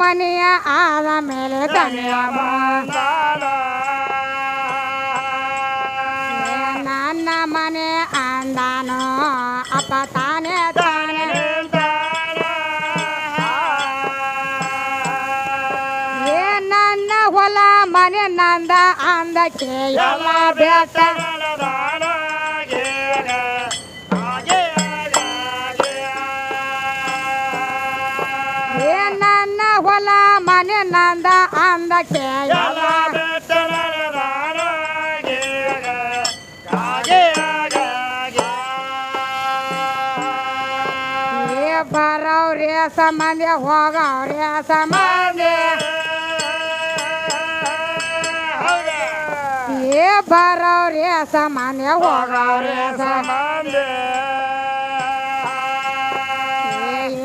ಮನೆಯ ಆದ ಮೇಲೆ ತನೆಯ ನನ್ನ ಮನೆ ಅಂದಾನೋ ಅಪ್ಪ ತಾನೇ ತಾನೇ ಏ ನನ್ನ ಹೊಲ ಮನೆ ನಂದ ಅಂದಕ್ಕೆ ಎಲ್ಲ ಬೇಟ ಏ ನನ್ನ ಹೊಲ ಮನೆ ನಂದ ಅಂದಕ್ಕೆ ಎಲ್ಲ ಬರವ್ರೆ ಸಂಬಂಧಿ ಹೋಗವ್ರೆ ಸಂಬಂಧಿ ಏ ಬರವ್ರೆ ಸಂಬಂಧಿ ಹೋಗವ್ರೆ ಸಂಬಂಧಿ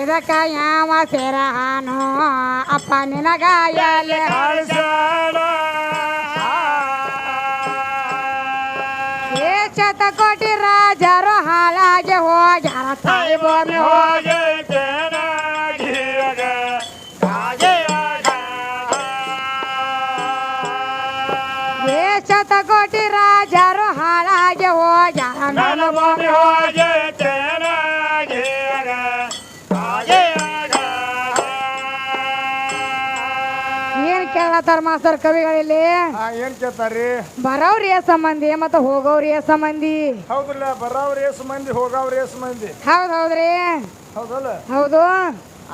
ಇದಕ್ಕ ಯಾವ ಸೇರಹಾನು ಅಪ್ಪ ನಿನಗ ಎಲೆ ಏ ಶತಕೋಟಿ ರಾಜರು ಹಾಳಾಗಿ ಹೋಗ್ಯಾರ ತಾಯಿ ಭೂಮಿ ಹೋಗಿ ಏ ಶತಕೋಟಿ ರಾಜರು ಹಾಳಾಗಿ ಹೋಗ್ಯಾರ ನನ್ನ ಭೂಮಿ ಹೋಗಿ ಏನ್ ಕೇಳತ್ತಾರ ಮಾಸ್ತರ್ ಕವಿಗಳಲ್ಲಿ ಏನ್ ಕೇಳ್ತಾರ್ರಿ ಬರೋವ್ರಿ ಸಂಬಂಧಿ ಮತ್ತ ಹೋಗೋವ್ರಿ ಸಂಬಂಧಿ ಹೌದಲ್ಲ ಬರೋವ್ರ ಏಸು ಮಂದಿ ಹೋಗವ್ರ ಏಸು ಮಂದಿ ಹೌದೌದ್ರಿ ಹೌದಲ್ಲ ಹೌದು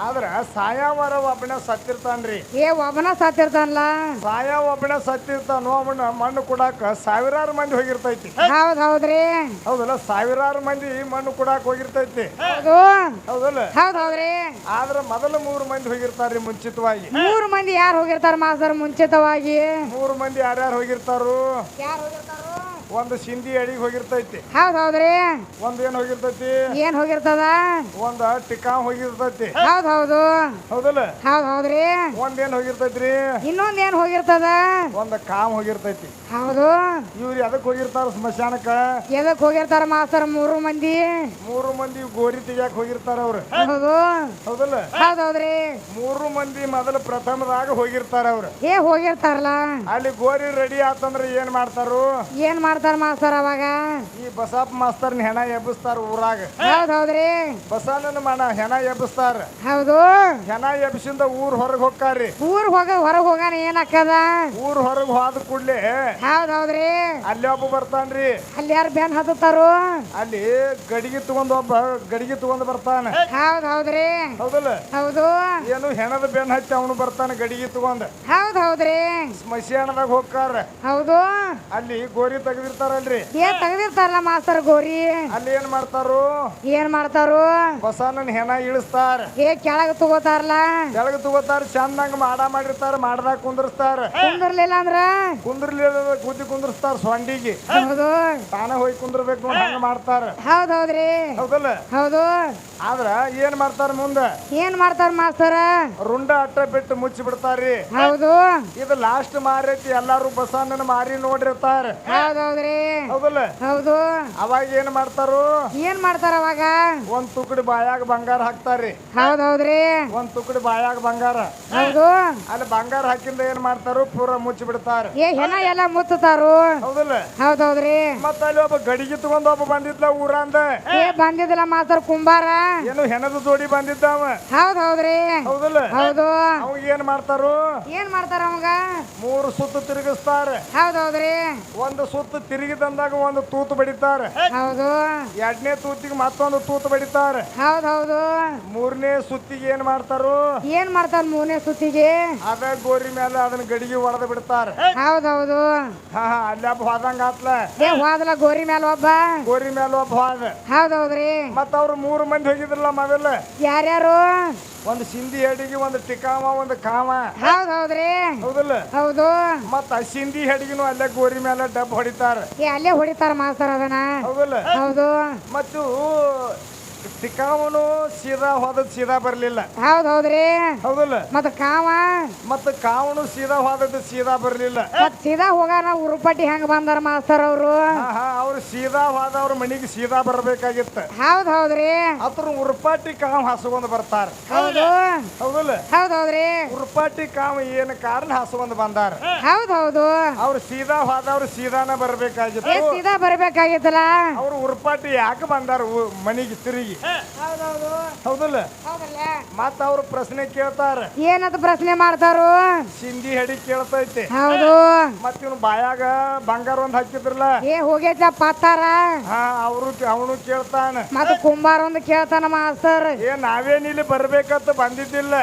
ಆದ್ರ ಸಾಯಾವರ ಒಬ್ಬನ ಸತ್ತಿರ್ತಾನ್ರಿ ಏ ಒಬ್ಬನ ಸತ್ತಿರ್ತಾನಲ್ಲ ಸಾಯ ಒಬ್ಬನ ಸತ್ತಿರ್ತಾನೋ ಅವನ ಮಣ್ಣು ಕೊಡಾಕ ಸಾವಿರಾರು ಮಂದಿ ಹೋಗಿರ್ತೈತಿ ಹೌದೌದ್ರಿ ಹೌದಲ್ಲ ಸಾವಿರಾರು ಮಂದಿ ಮಣ್ಣು ಕೊಡಾಕ ಹೋಗಿರ್ತೈತಿ ಹೌದು ಹೌದಲ್ಲ ಹೌದೌದ್ರಿ ಆದ್ರ ಮೊದಲ 3 ಮಂದಿ ಹೋಗಿರ್ತಾರ್ರಿ ಮುಂಚಿತವಾಗಿ 3 ಮಂದಿ ಯಾರು ಹೋಗಿರ್ತಾರ ಮಾಸ್ತರ್ ಮುಂಚಿತವಾಗಿ 3 ಮಂದಿ ಯಾರ್ಯಾರು ಹೋಗಿರ್ತಾರು ಯಾರು ಹೋಗಿರ್ತಾರು ಒಂದು ಸಿಂಧಿ ಅಡಿಗೆ ಹೋಗಿರ್ತೈತಿ ಹೌದೌದ್ರಿ ಒಂದ್ ಏನ್ ಹೋಗಿರ್ತೈತಿ ಏನ್ ಹೋಗಿರ್ತದ ಒಂದ ಟಿಕಾವ್ ಹೋಗಿರ್ತೈತಿ ಹೌದೌದು ಹೌದಲ್ಲ ಹೌದೌದ್ರಿ ಒಂದ್ ಏನ್ ಹೋಗಿರ್ತೈತ್ರಿ ಇನ್ನೊಂದ್ ಏನ್ ಹೋಗಿರ್ತದ ಒಂದ ಕಾಮ್ ಹೋಗಿರ್ತೈತಿ ಹೌದು ಇವ್ರು ಎದಕ್ ಹೋಗಿರ್ತಾರ ಸ್ಮಶಾನಕ್ಕ ಎದಕ್ ಹೋಗಿರ್ತಾರ ಮಾಸ್ತರ್ 3 ಮಂದಿ 3 ಮಂದಿ ಗೋರಿ ತೆಗಿಯಾಕ ಹೋಗಿರ್ತಾರ ಅವ್ರು ಹೌದು ಹೌದಲ್ಲ ಹೌದೌದ್ರಿ 3 ಮಂದಿ ಮೊದಲ ಪ್ರಥಮದಾಗ ಹೋಗಿರ್ತಾರ ಅವ್ರು ಏ ಹೋಗಿರ್ತಾರಲ್ಲ ಅಲ್ಲಿ ಗೋರಿ ರೆಡಿ ಆತಂದ್ರ ಏನ್ ಮಾಡ್ತಾರು ಏನ್ ಮಾಡ್ತಾರ ಮಾಸ್ತರ್ ಅವಾಗ ಈ ಬಸಪ್ಪ ಮಾಸ್ತರ್ನ ಹೆಣ ಎಬ್ಬಿಸ್ತಾರ ಊರಾಗ ಹೌದೌದ್ರಿ ಬಸವಣ್ಣನ ಹೆಣ ಎಬ್ಬಿಸ್ತಾರ ಹೌದು ಹೆಣ ಎಬ್ಬಿಸಿಂದ ಊರ್ ಹೊರಗ್ ಹೋಗ್ತಾರ್ರಿ ಊರ್ ಹೊರಗ್ ಹೋಗಾನ ಏನ್ ಅಕ್ಕದ ಊರ್ ಹೊರಗ್ ಹೋದ ಕೂಡ್ಲೆ ಹೌದೌದ್ರಿ ಅಲ್ಲಿ ಒಬ್ಬ ಬರ್ತಾನ್ರಿ ಅಲ್ಲಿ ಯಾರು ಬೆನ್ ಹತ್ತಾರು ಅಲ್ಲಿ ಗಡಿಗೆ ತಗೊಂಡ್ ಬರ್ತಾನ ಹೌದೌದ್ರಿ ಹೌದಲ್ಲ ಹೌದು ಏನು ಹೆಣದ ಬೆನ್ ಹಚ್ಚಿ ಅವನು ಬರ್ತಾನ ಗಡಿಗೆ ತಗೊಂಡ್ ಹೌದೌದ್ರಿ ಸ್ಮಶಾನದಾಗ ಹೋಗ್ತಾರ ಹೌದು ಅಲ್ಲಿ ಗೋರಿ ತೆಗೆದಿರ್ತಾರಲ್ರಿ ಏನ್ ತೆಗ್ದಿರ್ತಾರಲ್ಲ ಮಾಸ್ತರ್ ಗೋರಿ ಅಲ್ಲಿ ಏನ್ ಮಾಡ್ತಾರು ಏನ್ ಮಾಡ್ತಾರು ಬಸವಣ್ಣನ ಹೆಣ ಇಳಿಸ್ತಾರ ಏ ಕೆಳಗ ತಗೋತಾರಲ್ಲ ಕೆಳಗ ತಗೋತಾರ ಚಂದಂಗ ಮಾಡಿರ್ತಾರ ಮಾಡ್ದಾಗ ಕುಂದರ್ಸ್ತಾರ ಕುಂದ್ರಲಿಲ್ಲ ಅಂದ್ರ ಕುಂದ್ರಲಿಲ್ಲ ಗುದ್ದಿ ಕುಂದರ್ಸ್ತಾರ ಸೊಂಡಿಗೆ ಹೌದು ತಾನ ಹೋಗಿ ಕುಂದ್ರಬೇಕು ನೋಡಿ ಹಂಗ ಮಾಡ್ತಾರ ಹೌದೌದ್ರಿ ಹೌದಲ್ಲ ಹೌದು ಆದ್ರ ಏನ್ ಮಾಡ್ತಾರ ಮುಂದ ಏನ್ ಮಾಡ್ತಾರ ಮಾಸ್ತರ ರುಂಡ ಅಟ್ಟ ಬಿಟ್ಟು ಮುಚ್ಚಿ ಬಿಡ್ತಾರ್ರಿ ಹೌದು ಇದು ಲಾಸ್ಟ್ ಮಾರೈತಿ ಎಲ್ಲಾರು ಬಸವಣ್ಣನ ಮಾರಿ ನೋಡಿರ್ತಾರ ಹೌದೌದ್ರಿ ಹೌದಲ್ಲ ಹೌದು ಅವಾಗ ಏನ್ ಮಾಡ್ತಾರು ಏನ್ ಮಾಡ್ತಾರ ಅವಾಗ ಒಂದ್ ತುಕಡಿ ಬಾಯಾಗ ಬಂಗಾರ ಹಾಕ್ತಾರ್ರಿ ಹೌದೌದ್ರಿ ಒಂದ್ ತುಕಡಿ ಬಾಯಾಗ ಬಂಗಾರ ಹೌದು ಅಲ್ಲಿ ಬಂಗಾರ ಹಾಕಿಂದ ಏನ್ ಮಾಡ್ತಾರು ಪೂರ ಮುಚ್ಚಿ ಬಿಡ್ತಾರ ಏ ಹೆಣ ಎಲ್ಲ ಮುತ್ತಾರು ಹೌದಲ್ಲ ಹೌದೌದ್ರಿ ಮತ್ತ ಅಲ್ಲಿ ಒಬ್ಬ ಗಡಿಗೆ ತಗೊಂಡ್ ಒಬ್ಬ ಬಂದಿದ್ಲ ಊರಂದ ಏ ಬಂದಿದ್ದಿಲ್ಲ ಮಾಸ್ತರ್ ಕುಂಬಾರ ಏನು ಹೆಣದ ಜೋಡಿ ಬಂದಿದ್ದಾವ ಹೌದೌದ್ರಿ ಹೌದಲ್ಲ ಹೌದು ಅವಾಗ ಏನ್ ಮಾಡ್ತಾರು ಏನ್ ಮಾಡ್ತಾರ ಅವಾಗ 3 ಸುತ್ತು ತಿರುಗಿಸ್ತಾರ ಹೌದೌದ್ರಿ ಒಂದು ಸುತ್ತು ತಿರುಗಿದಂದಾಗ ಒಂದು ತೂತು ಬಡಿತಾರ ಹೌದು 2ನೇ ತೂತಿಗೆ ಮತ್ತೊಂದು ತೂತು ಬಡಿತಾರ ಹೌದೌದು 3ನೇ ಸುತ್ತಿಗೆ ಏನ್ ಮಾಡ್ತಾರು ಏನ್ ಮಾಡ್ತಾರ 3ನೇ ಸುತ್ತಿಗೆ ಅದ ಗೋರಿ ಮೇಲೆ ಅದನ್ನ ಗಡಿಗೆ ಹೊಡೆದು ಬಿಡ್ತಾರ ಹೌದೌದು ಅಲ್ಲಿ ಒಬ್ಬ ಹೋದಂಗ ಆತ್ಲ ಏ ಹೋದಲ್ಲ ಗೋರಿ ಮೇಲೆ ಒಬ್ಬ ಗೋರಿ ಮೇಲೆ ಒಬ್ಬ ಹೋದ ಹೌದೌದ್ರಿ ಮತ್ತ ಅವ್ರು 3 ಮಂದಿ ಹೋಗಿದ್ರಲ್ಲ ಮೊದಲ ಯಾರ್ಯಾರು ಒಂದು ಸಿಂಧಿ ಹೆಡಿಗೆ ಒಂದು ಟಿಕಾಮ ಒಂದು ಕಾಮ ಹೌದೌದ್ರಿ ಹೌದಲ್ಲ ಹೌದು ಮತ್ತ ಆ ಸಿಂಧಿ ಹೆಡಿಗಿನೂ ಅಲ್ಲೇ ಗೋರಿ ಮೇಲೆ ಡಬ್ ಹೊಡಿತಾರ ಏ ಅಲ್ಲೇ ಹೊಡಿತಾರ ಮಾಸ್ತರ್ ಅದನ್ನ ಹೌದಲ್ಲ ಹೌದು ಮತ್ತು ಸಿಕ್ಕಾವನು ಸೀದಾ ಹೋದದ್ ಸೀದಾ ಬರ್ಲಿಲ್ಲ. ಹೌದ್ರಿ ಹೌದಲ್ಲ? ಮತ್ತ ಕಾವ ಮತ್ತ ಕಾವನು ಸೀದಾ ಹೋದದ್ದು ಸೀದಾ ಬರ್ಲಿಲ್ಲ. ಮತ್ ಸೀದಾ ಹೋಗಾರ ಉರುಪಟ್ಟಿ ಹೆಂಗ ಬಂದಾರ ಮಾಸ್ತರ್ ಅವರು? ಅವ್ರು ಸೀದಾ ಹೋದವ್ರ ಮನಿಗೆ ಸೀದಾ ಬರ್ಬೇಕಾಗಿತ್ತ. ಹೌದ್ರಿ ಅದ್ರ ಉರುಪಾಟಿ ಕಾವ್ ಹಸ್ಕೊಂಡ್ ಬರ್ತಾರ. ಹೌದು ಹೌದಲ್ಲ? ಹೌದ್ರಿ ಉರುಪಾಟಿ ಕಾವ್ ಏನ್ ಕಾರಣ ಹಸ್ಕೊಂಡ್ ಬಂದಾರ. ಹೌದು ಅವ್ರು ಸೀದಾ ಹೋದವ್ರು ಸೀದಾನ ಬರ್ಬೇಕಾಗಿತ್ತು. ಸೀದಾ ಬರ್ಬೇಕಾಗಿತ್ತಲ್ಲ. ಅವ್ರು ಉರುಪಾಟಿ ಯಾಕೆ ಬಂದಾರ ಮನಿಗೆ ತಿರುಗಿ? ಹೌದಲ್ಲ? ಮತ್ತ ಅವ್ರ ಪ್ರಶ್ನೆ ಕೇಳ್ತಾರ. ಏನಂತ ಪ್ರಶ್ನೆ ಮಾಡ್ತಾರು? ಸಿಂಧಿ ಹಡಿ ಕೇಳ್ತೈತಿ. ಹೌದು. ಮತ್ತ ಇವ್ನು ಬಾಯಾಗ ಬಂಗಾರ ಒಂದ್ ಹಾಕಿದ್ರಲ್ಲ, ಹೋಗೈತ ಪತ್ತಾರ. ಅವನು ಕೇಳ್ತಾನ. ಮತ್ತ ಕುಂಬಾರ ಒಂದು ಕೇಳ್ತಾನ ಮಾಸ್ತರ್. ನಾವೇನ್ ಇಲ್ಲಿ ಬರ್ಬೇಕಂತ ಬಂದಿದ್ದಿಲ್ಲ.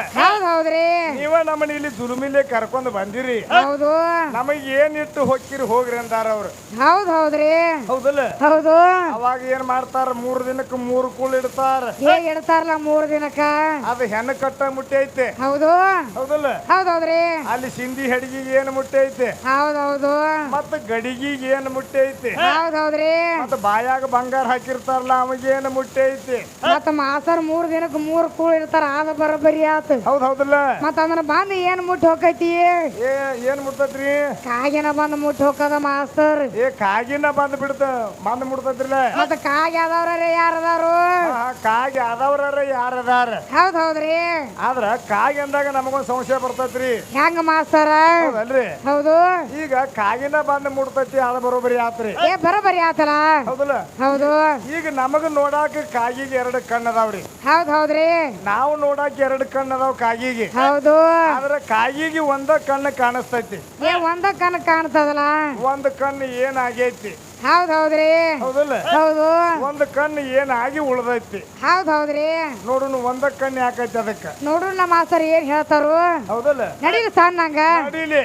ಹೌದ್ರಿ ನೀವ ನಮ್ಮನ್ನ ಇಲ್ಲಿ ದುಲುಮಿಲೆ ಕರ್ಕೊಂಡ್ ಬಂದಿರಿ. ಹೌದು. ನಮಗ್ ಏನ್ ಇಟ್ಟು ಹೊಕ್ಕಿರಿ ಹೋಗ್ರಿ ಅಂತಾರ ಅವ್ರು. ಹೌದ್ರಿ ಹೌದಲ್ಲ? ಹೌದು. ಅವಾಗ ಏನ್ ಮಾಡ್ತಾರ? 3 ದಿನಕ್ಕೆ 3 ಕೂಳ್ ಇಡ್ತಾರ. ಹೇಗ್ ಇಡ್ತಾರಲ್ಲ 3 ದಿನಕ್ಕ? ಅದು ಹೆಣ್ಣು ಕಟ್ಟ ಮುಟ್ಟಿ ಐತೆ. ಹೌದು. ಹೌದಲ್ಲ? ಹೌದ್ರಿ. ಅಲ್ಲಿ ಸಿಂಧಿ ಹಡಗಿಗೆ ಏನ್ ಮುಟ್ಟಿ ಐತೆ. ಹೌದು. ಮತ್ತ ಗಡಿಗಿಗೆ ಏನ್ ಮುಟ್ಟಿ ಐತೆ. ಹೌದ್ರಿ. ಮತ್ತ ಬಾಯಾಗ ಬಂಗಾರ ಹಾಕಿರ್ತಾರಲ್ಲ ಅವಾಗ ಏನ್ ಮುಟ್ಟಿ ಐತಿ. ಮತ್ತ ಮಾಸ್ತರ್ 3 ದಿನಕ್ಕೆ 3 ಕೂಳ್ ಇಡ್ತಾರ. ಆದ ಬರೋಬ್ಬರಿ ಆತ. ಹೌದಲ್ಲ? ಮತ್ತ ಅದನ್ನ ಬಂದ್ ಏನ್ ಮುಟ್ಟಿ ಹೋಗೈತಿ? ಏನ್ ಮುಟ್ತೈತ್ರಿ? ಕಾಗಿನ ಬಂದ್ ಮುಟ್ಟಿ ಹೋಗದ ಮಾಸ್ತರ್. ಕಾಗಿನ ಬಂದ್ ಮುಟ್ತೈತ್ರಿಲ್ಲ. ಮತ್ತ ಕಾಗಿ ಅದಾವ್ರ ಯಾರದಾರು? ಕಾಗಿ ಆದವ್ರ ಯಾರದಾರ? ಹೌದ್ರಿ. ಆದ್ರ ಕಾಗಿ ಅಂದಾಗ ನಮಗೊಂದ್ ಸಂಶಯ ಬರ್ತೈತ್ರಿ. ಹೆಂಗ ಮಾಸ್ತರ? ಹೌದಲ್ರಿ? ಹೌದು. ಈಗ ಕಾಗಿನ ಬಂದ್ ಮುಟ್ತೈತಿ, ಅದ ಬರೋಬ್ಬರಿ ಆತ್ರಿ. ಬರೋಬ್ಬರಿ ಆತಲ್ಲ. ಹೌದಲ್ಲ? ಹೌದು. ಈಗ ನಮಗ ನೋಡಾಕ ಕಾಗಿಗೆ 2 ಕಣ್ಣು ಅದಾವ್ರಿ. ಹೌದ್ರಿ. ನಾವು ನೋಡಾಕ 2 ಕಣ್ಣು ಅದಾವ್ ಕಾಗಿಗೆ. ಹೌದು. ಆದ್ರ ಕಾಗಿಗೆ ಒಂದ ಕಣ್ಣು ಕಾಣಿಸ್ತೈತಿ. ಒಂದ ಕಣ್ಣು ಕಾಣ್ತದಲ್ಲ. ಒಂದ್ ಕಣ್ಣು ಏನಾಗೈತಿ. ಹೌದ್ರಿ. ಹೌದಲ್ಲ? ಹೌದು. ಒಂದ್ ಕಣ್ಣು ಏನಾಗಿ ಉಳ್ದೈತಿ. ಹೌದ್ರಿ. ನೋಡುನು ಒಂದ ಕಣ್ಣು ಯಾಕೈತಿ ಅದಕ್ಕ. ನೋಡ್ರು ನಮ್ಮ ಮಾಸ್ತರ್ ಏನ್ ಹೇಳ್ತಾರು? ಹೌದಲ್ಲ? ನಡೀಲಿ ಸಣ್ಣಂಗ ನಡೀಲಿ.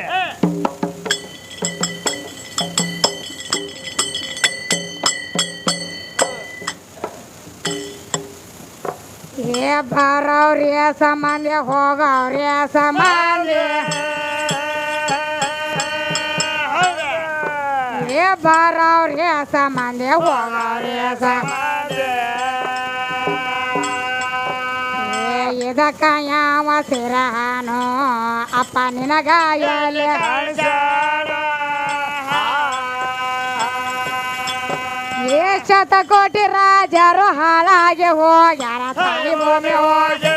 ಬರವ್ರಿ ಸಂಬಂಧಿ ಹೋಗವ್ರಿ ಸಂಬಂಧಿ. ಬರವ್ರಿ ಸಂಬಂಧಿ ಹೋಗವ್ರಿ ಸಂಬಂಧಿ. ಇದಕ್ಕ ಯಾವ ಸಿರಹಾನು ಅಪ್ಪ ನಿನಗ ಎಲ್ಲಿ ಶತಕೋಟಿ ರಾಜರು ಹಾಳಾಗಿ ಹೋಗ್ಯಾರ. ತಾಯಿ ಭೂಮಿ ಹೋಗಿ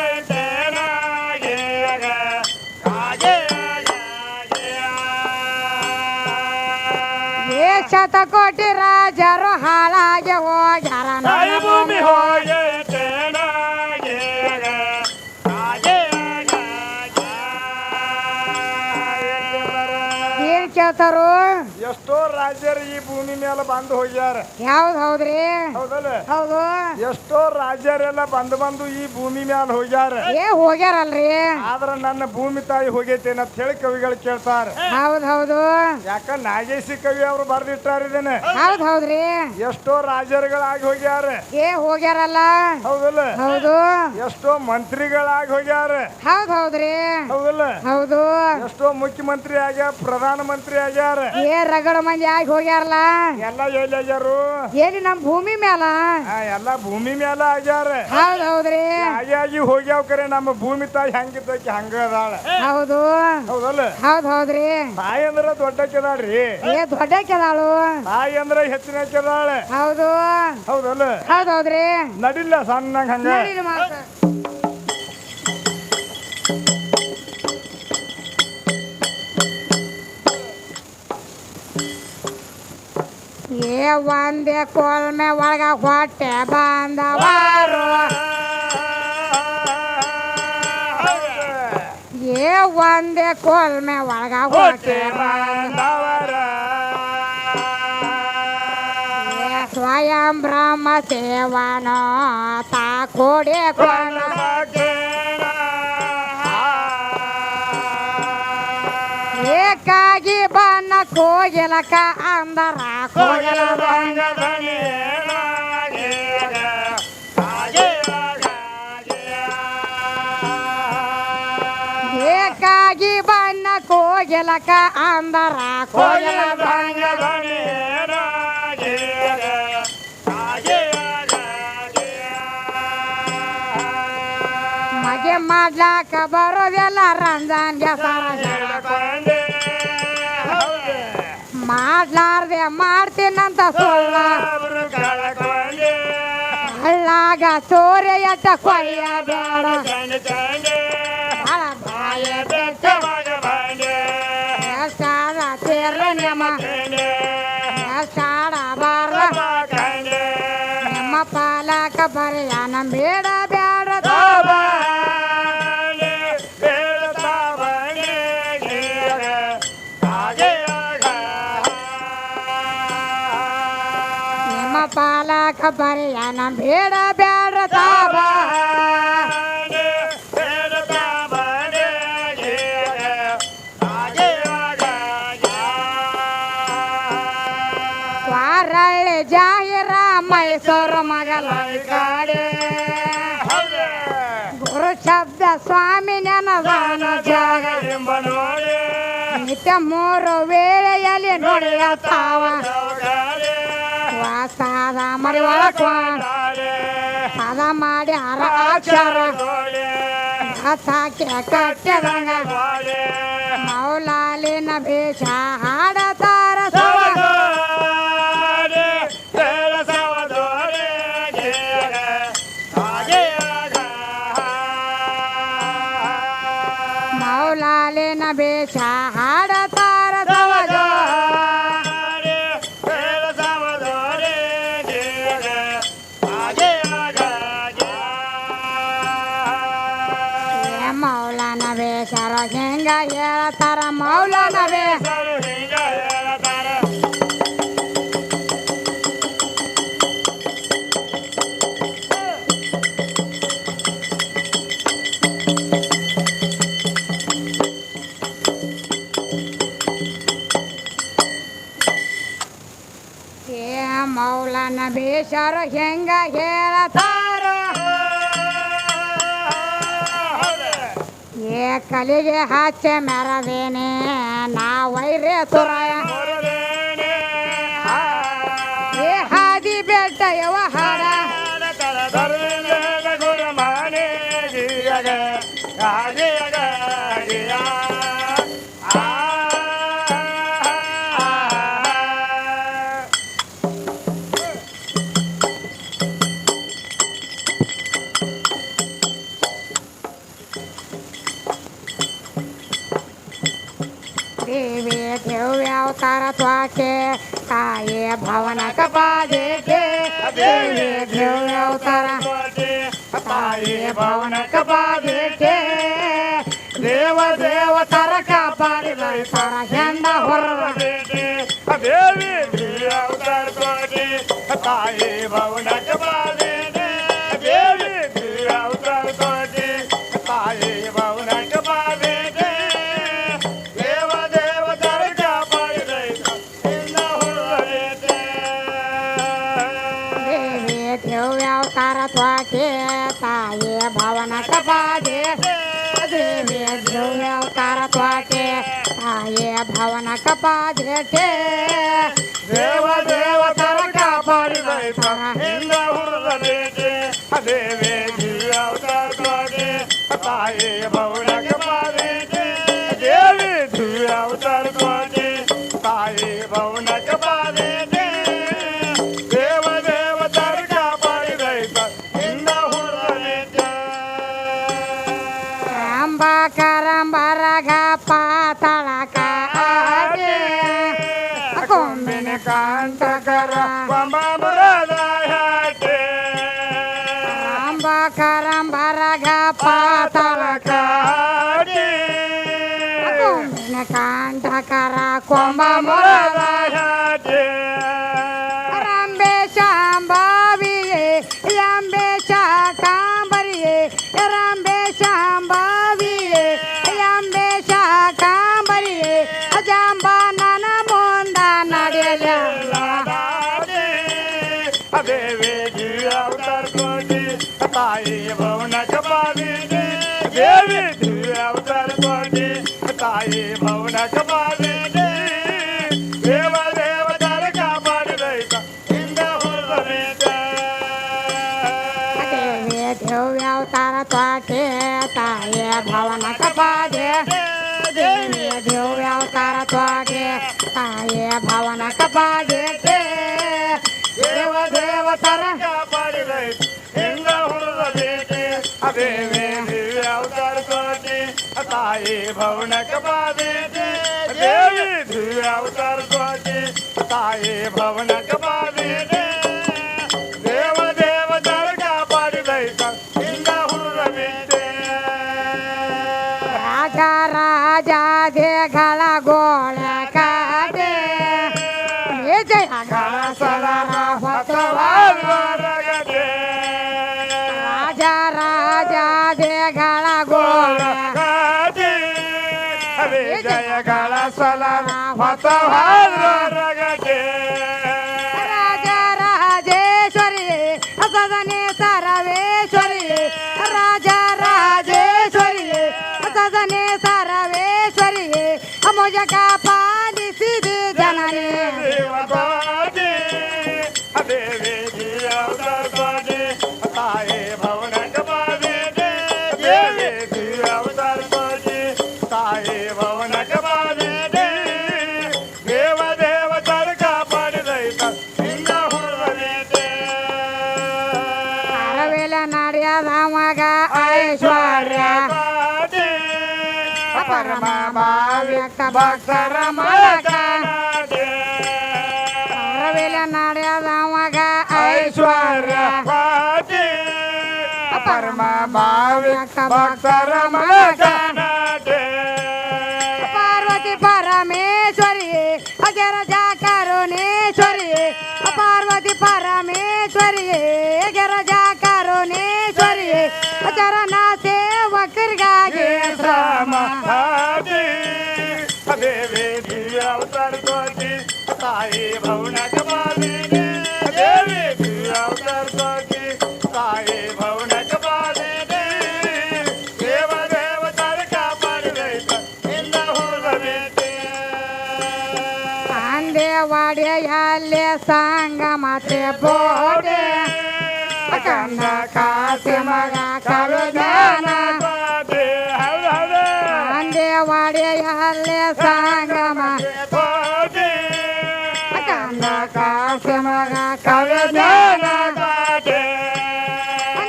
ಶತಕೋಟಿ ರಾಜರು ಹಾಳಾಗಿ ಹೋಗ್ಯಾರ. ತಾಯಿ ಭೂಮಿ ಹೋಗಿ ಏನ್ ಕೇಳ್ತಾರು? ಎಷ್ಟೋ ರಾಜ್ಯರು ಈ ಭೂಮಿ ಮೇಲೆ ಬಂದು ಹೋಗ್ಯಾರ. ಹೌದ್ರಿ. ಹೌದಲ್ಲ? ಹೌದು. ಎಷ್ಟೋ ರಾಜ್ಯರೆಲ್ಲ ಬಂದು ಈ ಭೂಮಿ ಮೇಲೆ ಹೋಗ್ಯಾರ. ಹೋಗ್ಯಾರಲ್ರಿ. ಆದ್ರ ನನ್ನ ಭೂಮಿ ತಾಯಿ ಹೋಗೈತೇನ ಅಂತ ಹೇಳಿ ಕವಿಗಳು ಕೇಳ್ತಾರ. ಹೌದು. ಯಾಕ ನಾಗೇಶಿ ಕವಿ ಅವರು ಬರ್ದಿಟ್ಟಾರ ಇದನ್ನ. ಹೌದ್ರಿ. ಎಷ್ಟೋ ರಾಜರುಗಳಾಗಿ ಹೋಗ್ಯಾರ. ಹೋಗ್ಯಾರಲ್ಲ. ಹೌದಲ್ಲ? ಹೌದು. ಎಷ್ಟೋ ಮಂತ್ರಿಗಳಾಗಿ ಹೋಗ್ಯಾರ. ಹೌದ್ರಿ. ಹೌದಲ್ಲ? ಹೌದು. ಎಷ್ಟೋ ಮುಖ್ಯಮಂತ್ರಿ ಆಗ್ಯಾರ, ಪ್ರಧಾನ ಮಂತ್ರಿ ಆಗ್ಯಾರ. ರಗಡ ಮಂದಿ ಆಗಿ ಹೋಗ್ಯಾರಲ್ಲ. ಎಲ್ಲ ಎಲ್ಲಿ ಆಗ್ಯಾರು? ಎಲ್ಲಿ ನಮ್ ಭೂಮಿ ಮ್ಯಾಲ. ಎಲ್ಲ ಭೂಮಿ ಮೇಲೆ ಆಗ್ಯಾರ. ಹೌದ್ರಿ. ಹಾಗಾಗಿ ಹೋಗ್ಯಾವ ಕರೆ ನಮ್ಮ ಭೂಮಿ ತಾಯಿ ಹಂಗಿದ್ದಕ್ಕೆ ಹಂಗ ಅದಾಳ. ಹೌದು. ಹೌದಲ್ಲ? ಹೌದ್ರಿ. ತಾಯಿ ಅಂದ್ರ ದೊಡ್ಡಕ್ಕೆದಾಳ್ರಿ. ದೊಡ್ಡಕ್ಕೆದಾಳು. ತಾಯಿ ಅಂದ್ರ ಹೆಚ್ಚಿನಕ್ಕೆದಾಳ. ಹೌದು. ಹೌದಲ್ಲ? ಹೌದ್ರಿ. ನಡಿಲ್ಲ ಸಣ್ಣಂಗ ಹಂಗ. ಒಂದೇ ಕೋಲ್ಮೆ ಒಳಗ ಹೊಟ್ಟೆ ಬಾಂಧವಾರು. ಒಂದೇ ಕೋಲ್ಮೆ ಒಳಗ ಹೊಟ್ಟೆ ಬಾಂಧವರ. ಸ್ವಯಂ ಬ್ರಹ್ಮ ಸೇವನ ತಾ ಕೊಡೆ ಕೊಂಡ. ಏಕಾಗಿ ಬನ್ನ ಕೋಗಿಲಕ ಅಂದರ ಕೋಗಿಲ ಏಕಾಗಿ ಬನ್ನ ಕೋಗಿಲಕ ಅಂದರ ಕೋಗಿಲ ಅಡಿಗೆ ಮಾಡ್ಲಾಕ ಬರೋದೆಲ್ಲ ರಂಜಾನ್ಗೆ ಸಾರ ಮಾಡ್ಲಾರ್ದೆ ಮಾಡ್ತೀನಂತ ಸುಳ್ಳ ಹಳ್ಳಾಗ ಸೂರ್ಯ ಎಟ್ಟ ಕೊಯ್ಯ ಬೇಡ ಎಷ್ಟಾದ ತೀರ ನಿಮ್ಮ ಎಷ್ಟಾಡಬಾರ್ದ ನಿಮ್ಮ ಪಾಲಕ ಬರೆಯ ನಮ್ಮ ಬೇಡ ಬೇಡ ನಿಮ್ಮ ಪಾಲಕ ಬರೆಯ ನಮ್ಮ ಬೇಡ ಬೇಡ ತಾಬ ವಾರಳ್ಳಿ ಜಾಹಿರ ಮೈಸೂರು ಮಗಲ ಕಾಡೆ ಗುರು ಶಬ್ದ ಸ್ವಾಮಿ ನೆನದಾನ ಜಾಗ ನಿತ್ಯ 3 ವೇಳೆಯಲ್ಲಿ ನುಡಿಯ ತಾವ ವಾಸಾದ ಮರಿ ಒಳಕೊಂಡ ಪದ ಮಾಡಿ ಅಕ್ಷರ ಸಾಕಿ ಕಟ್ಟದಂಗ ಮೌಲಾಲಿನ ಭೇಷ ಹಾಡತಾರ ಮೌಲಾಲಿನ ಭೇಷ ಹಾಡತಾರ ಮೌಲಾನ ಬೇಸರ ಹೆಂಗ ಹೇಳ್ತಾರ ಮೌಲಾನ ಬೇಸರ ಮೌಲಾನ ಬೇಸರ ಹೆಂಗ ಹೇಳ್ತಾರ ಏ ಕಲಿಗೆ ಹಾಚೆ ಮೆರದೇನೆ ನಾ ವೈರೇ ತುರಾಯ ಏ ಹಾದಿ ಬೆಟ್ಟ ಯವ ಹಾಡ ದೇವಿ ದೇವ್ಯ ಅವತಾರ ತ್ವಾಕೆ ತಾಯೇ ಭವನ ಕಪಾದೇಕೆ ದೇವಿ ದೇವ್ಯ ಅವತಾರ ತಾಯೇ ಭವನ ಕಪಾದೇಕೆ ದೇವ ದೇವತರ ಕಾಪಾಡಿದ ತರ ಹೆಂಡ ಹೊರ ದೇವಿ ದೇವ್ಯ ಅವತಾರ ತ್ವಾಕೆ ತಾಯೇ ಭವನ ಕಪಾದೇಕೆ ದೇವಿ ದೇವ್ಯ ಅವತಾರ ತ್ವಾಕೆ ತಾಯೇ ಭವನ ಕಪಾದೇಕೆ ವ್ಯವತಾರ ತ್ವಾಕೆ ತಾಯೇ ಭವನ ಕಪಾದೆ ದೇವಿ ವ್ಯವತಾರ ತ್ವಾಕೆ ತಾಯೇ ಭವನ ಕಪಾದೆ ದೇವ ದೇವತರ ಕಾಪಾಡಿದ ದೇವಿ ವ್ಯವತಾರ ತ್ವಾಕೆ ತಾಯೇ ಭವನ ಕಪಾದೆ ದೇವಿ ವ್ಯವತಾರ ತ್ವಾಕೆ ತಾಯೇ ಭವನ ಕಪಾದೆ ಕರಂಬರಗ ಪಾತಳಕ ಕೊಂಬಿನ ಕಾಂತಕರ ಅಂಬ ಕರಂಬರಗ ಪಾತಳಕ ಕೊಂಬಿನ ಕಾಂತಕರ ಕೊಂಬ ರಂಬೇಶ ಅಂಬಾವಿಯೇ ಅಂಬೇಶ ಕಾಂಬರಿಯೇ ರಂಬೇಶ ಅಂಬಾವಿಯೇ ಅಂಬೇಶ ಕಾಂಬರಿಯೇ ಅಜಾಂಬ ನನ ಮುಂದ ನಡೆಯಲ ದೇವಿ ಅವತಾರ ಕೋಟಿ ತಾಯಿ ಭವನ ಕಪಾದಿನಿ ದೇವಿ ಅವತಾರ ಕೋಟಿ ತಾಯಿ ಭವನ ಕಪಾದಿನಿ ದೇವ ದೇವತರ ಕಾಪಾಡಿದ ಇಂದ ಹೊರದ ದಿವ್ಯಾವತಾರ ತ್ವಾಟೆ ತಾಯೇ ಭವನ ಕಪಾದೆ ದೇವಿ ದಿವ್ಯಾವತಾರ ತ್ವಾಟೆ ತಾಯೇ ಭವನ ಕಪಾದೆ ದೇವ ದೇವತರ ಕಾಪಾಡಿದೈತಿ ಹಿಂದ ಹುಡುಗ ಬೇಟೆ ದೇವಿ ದಿವ್ಯಾವತಾರ ತ್ವಾಟೆ ತಾಯಿ ಭವನಕ ಬಾದೇತೆ ದೇವಿ ದಿವ್ಯಾವತಾರ ತ್ವಾಟೆ ತಾಯಿ ಭವನಕ ಬಾದೇತೆ ದೇವ ದೇವತರ ಕಾಪಾಡಿದೈತ ಹಿಂದ ಹುಡುಗ ಬೇಟೆ ರಾಜ ರಾಜ ದೇಗಳ ಗೋಳ ಕಾದೆ ಜಯ ಗಳ ಸದರ ಹೊಸವಾರಗದೆ ರಾಜ ರಾಜ ದೇಗಳ ಗೋಳ ಜಯಗಳ ಸಲ ಹೊಸವಾರಗದೆ ರಾಜ ರಾಜೇಶ್ವರಿ ಸದನೆ ಸರವೇಶ್ವರಿ ರಾಜ ರಾಜೇಶ್ವರಿ ಸದನೆ ಸರವೇಶ್ವರಿ ಅಮೋಜಕ ಪಾಲಿಸಿದೆ ಜನನೇ ದೇವತಾದಿ ದೇವಿ ದಿವ್ಯಾವತಾರದಿ ತಾಯಿ ಭವನಕ ಬಾದೇತೆ ದೇವಿ ದಿವ್ಯಾವತಾರದಿ ತಾಯಿ ಭವನಕ ಬಾದೇತೆ ದೇವ ದೇವತರ ಕಾಪಾಡಿದೈತ ಹಿಂದ ಹುಡುಗನೇತೆ ಅರವೇಲ ನಡೆಯದ ಮಗ ಐಶ್ವರ್ಯ ಪರಮ ಭಾವ್ಯಕ ಭಕ್ತರ ಮಲಕ ಅರವೇಲ ನಡೆಯದ ಮಗ ಐಶ್ವರ್ಯ ಪರಮ ಭಾವಿಕ ಭಕ್ತರ ಮಲಕ ಪಾರ್ವತಿ ಪರಮೇಶ್ವರಿ ಅಜರ ಜಾಕರುಣೇಶ್ವರಿ ಪಾರ್ವತಿ ಪರಮೇಶ್ವರಿ ಅಜರ ಜಾಕರುಣೇಶ್ವರಿ ಚರಣ ಸೇವಕರಿಗಾಗಿ ಶ್ರಮ ದೇವಿ ದಿವ್ಯಾವತಾರ ತ್ವಾಟೆ ತಾಯಿ ಭವನಕ ಬಾದೇತೆ ದೇವಿ ದಿವ್ಯಾವತಾರ ತ್ವಾಟೆ ತಾಯಿ ಭವನಕ ಬಾದೇತೆ ದೇವ ದೇವತರ ಕಾಪಾಡಿದೈತ ಹಿಂದ ಹುಡುಗನೇತೆ ಅಂದೇವಾಡಿಯಲ್ಲಿ ಸಂಗ ಮತ್ತೆ ಬೋಡೆ ಕಂದ ಕಾಸಿ ಮಗ ಕವಿದಾನ ಅಂದೇವಾಡಿಯಲ್ಲಿ ಸಂಗಮ ಕಂದ ಕಾಸಿ ಮಗ ಕವಿದಾನ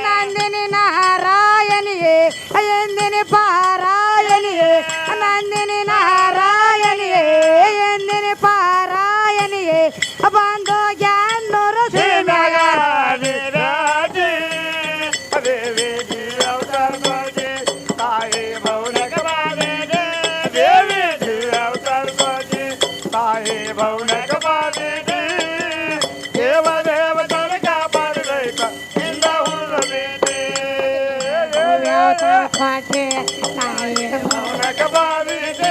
ನಂದಿನಿ ನಾರಾಯಣಿಯೇ ಎಂದಿನಿ ಪಾರಾಯಣಿಯೇ ನಂದಿನಿ ನಾರಾಯಣಿಯೇ ಎಂದಿನಿ ಪಾರಾಯಣಿಯೇ ಬಂದು ಜ್ಞಾನೂರು ಶ್ರೀಮಗ ದೇವಿ ದಿವ್ಯಾವತಾರ ತ್ವಾಟೆ ತಾಯಿ ಭವನಕ ಬಾದೇತೆ ದೇವಿ ದಿವ್ಯಾವತಾರ ತ್ವಾಟೆ ತಾಯಿ ಭವನಕ ಬಾದೇತೆ ದೇವ ದೇವತರ ಕಾಪಾಡಿದೈತ ಹಿಂದ ಹುಡುಗನೇತೆ ಪಾಠೆ ತಾಯಿ ಭವನಕ ಬಾದೇತೆ